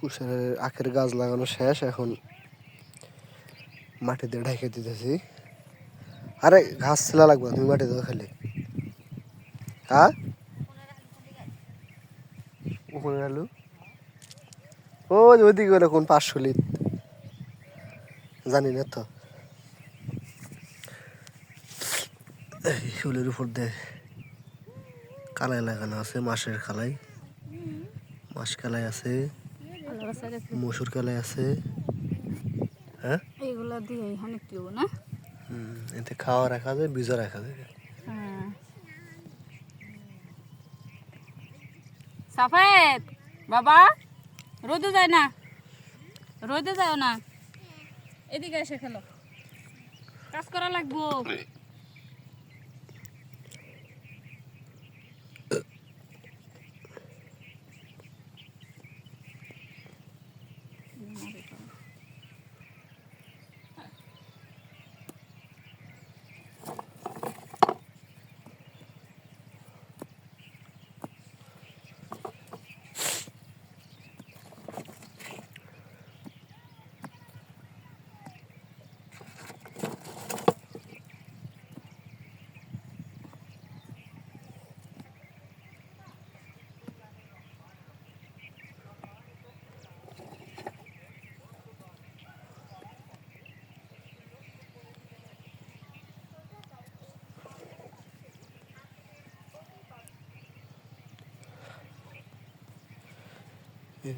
কুশারের আখের গাছ লাগানো শেষ, এখন মাটি দিয়ে ঢেকে দিতেছি। আরে ঘাস ছেলা লাগবে, তুমি মাটি দাও খালি। হ্যাঁ ওখানে আলু ওইদিকে গেলে কোন 500 লিট জানি না তো। ফুলের উপর দিয়ে কালাই লাগানো আছে, মাছের কালাই, মাছ কালাই আছে, মসুর কালাই আছে। হ্যাঁ এইগুলা দিয়ে এখানে কি না এতে খাওয়া রাখা যায়, বীজও রাখা যায়। সাফেদ বাবা রোদে যায় না, রোদে যায় না, এদিকে এসে খেলো, কাজ করা লাগবো।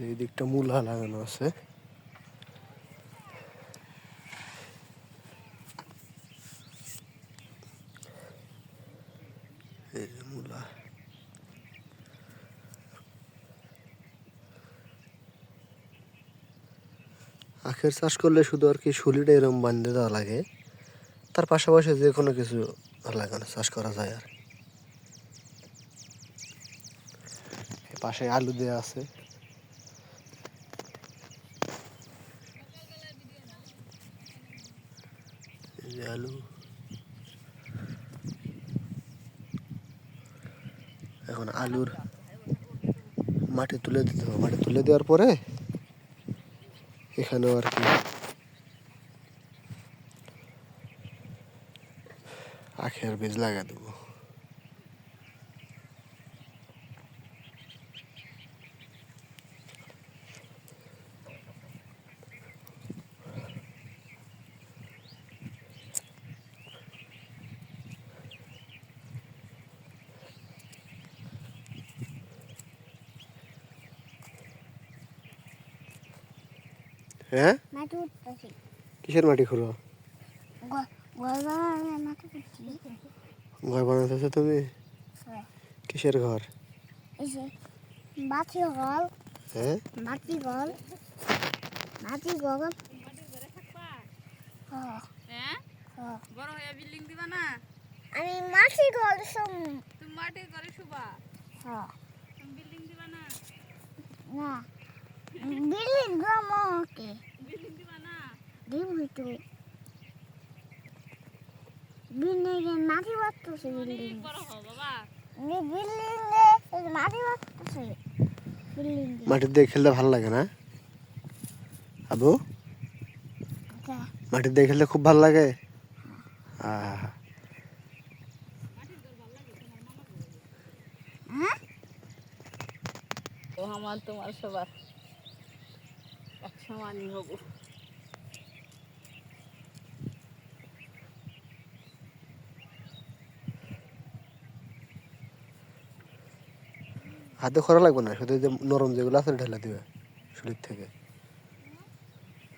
এই দিকটা মূলা লাগানো আছে। এই যে মূলা, আখের চাষ করলে শুধু আর কি শুলিটা এরকম বান্ধে দেওয়া লাগে, তার পাশাপাশি যে কোনো কিছু লাগানো চাষ করা যায়। আর পাশে আলু দেওয়া আছে। এই যে আলু, এখন আলুর মাটি তুলে দিতে হবে। মাটি তুলে দেওয়ার পরে এখানেও আর কি আখের বীজ লাগা দেবো। হ্যাঁ কিসের মাটি খুঁড়ো? ঘর বানাতেছো তুমি? কিসের ঘর? হ্যাঁ বড় হয়ে বিল্ডিং দিবা না? আমি মাটির ঘর তুমি মাটির ঘরে শুবা? তুমি বিল্ডিং দিবা না? না বিল্ডিং গ্রামকে বিল্ডিং দিবা না? দিব তো বিল্ডিং মাটি বাড়তেছে, বিল্ডিং বড় হও বাবা। বিল্ডিং মাটি বাড়তেছে, বিল্ডিং মাটির দিয়ে খেলতে ভালো লাগে না আবু? মাটির দিয়ে খেলতে খুব ভালো লাগে। আমার তোমার সবার এক সমানই হব। হাতে খরা লাগবে না, শুধু যে নরম যেগুলো আছে ঢেলে দিবে শরীর থেকে।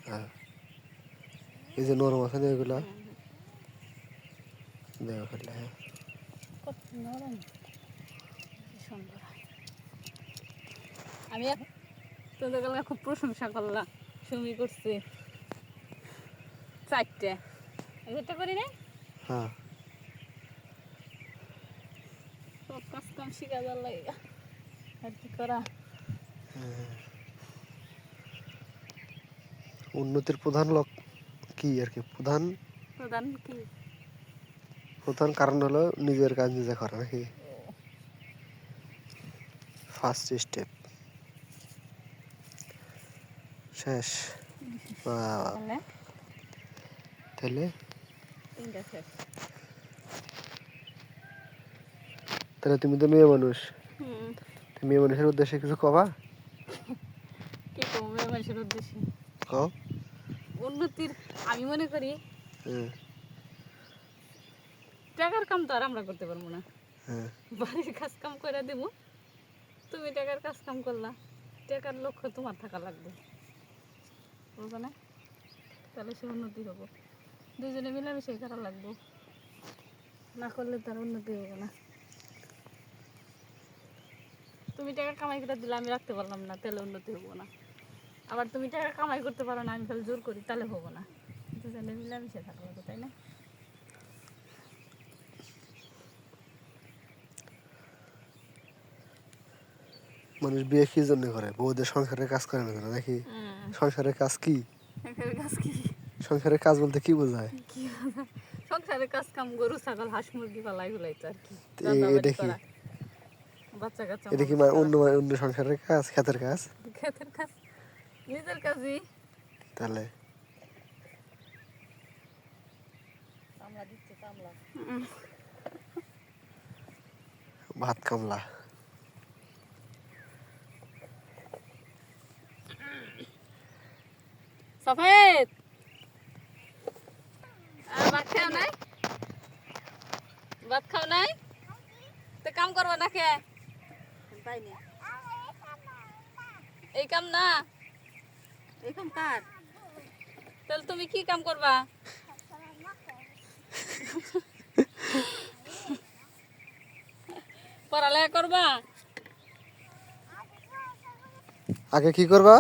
হ্যাঁ এই যে নরম আছে না এগুলা দেওয়া ফেললে। হ্যাঁ কত নরম, সুন্দর। আমি তোদের গেলে খুব প্রশংসা করলাম, সুমি করছি 4টে, এটা করি না? হ্যাঁ সব কাজ কাম শিখা যাওয়ার লাগে আর কি করা। উন্নতির প্রধান কি আর কি, প্রধান কি প্রধান কারণ হলো নিজের কাজ নিজে করা, নাকি? First step. শেষ বাবা, তাহলে তাহলে 3টা শেষ। তাহলে তুমি তো মেয়ে মানুষ, হুম, তুমি মেয়ে মানুষের উদ্দেশ্যে কিছু কবা? কি করবো মেয়ে মানুষের উদ্দেশ্যে? কও। উন্নতির আমি মনে করি হ্যাঁ টাকার কাম তো আর আমরা করতে পারবো না, হ্যাঁ বাড়ির কাজ কাম করে দেবো, তুমি টাকার কাজ কাম করলা, টাকার লক্ষ্য তোমার থাকা লাগবে, বুঝো না? তাহলে সে উন্নতি হবো, দুজনে মিলেমিশে করা লাগবো, না করলে তার উন্নতি হবে না। তুমি টাকা কামাই করে দিলে আমি রাখতে পারলাম না, তাহলে উন্নতি হবো না। আবার তুমি টাকা কামাই করতে পারো না, আমি তাহলে জোর করি, তাহলে হবো না। দুজনে মিলেমিশে থাকা লাগবে, তাই না? মানুষ বিয়ে কি জন্য করে? বউদের সংসারের কাজ করে না কেন নাকি? সংসারের কাজ কি? সংসারের কাজ কি? সংসারের কাজ বলতে কি বোঝায়? কি বলে? সংসারের কাজ কাম গরু ছাগল হাঁস মুরগি পালাই গুলাই তো আর কি, তো রান্নাবাড়ি এটা কি? করা, বাচ্চা কাচ্চা এটা কি মানুষ অন্য করা, অন্য সংসারের কাজ, ক্ষেতের কাজ? ক্ষেতের কাজ নিজের কাজই। তাহলে কামলা দিচ্ছে কামলা। ভাত কামলা। সফেদ ভাত খাও নাই? ভাত খাও নাই? তো কাম করবা না কে? এই কাম না, এই কাম কার? তাহলে তুমি কি কাম করবা? পড়ালেখা করবা? আগে কি করবা?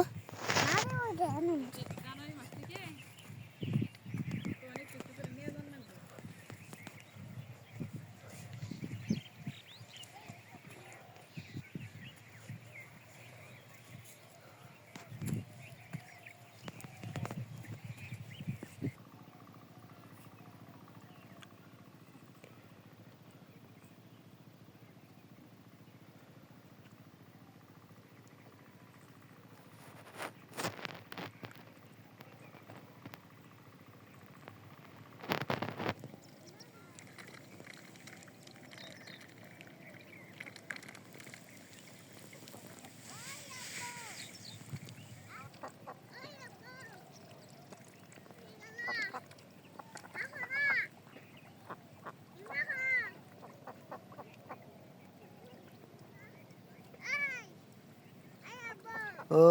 ও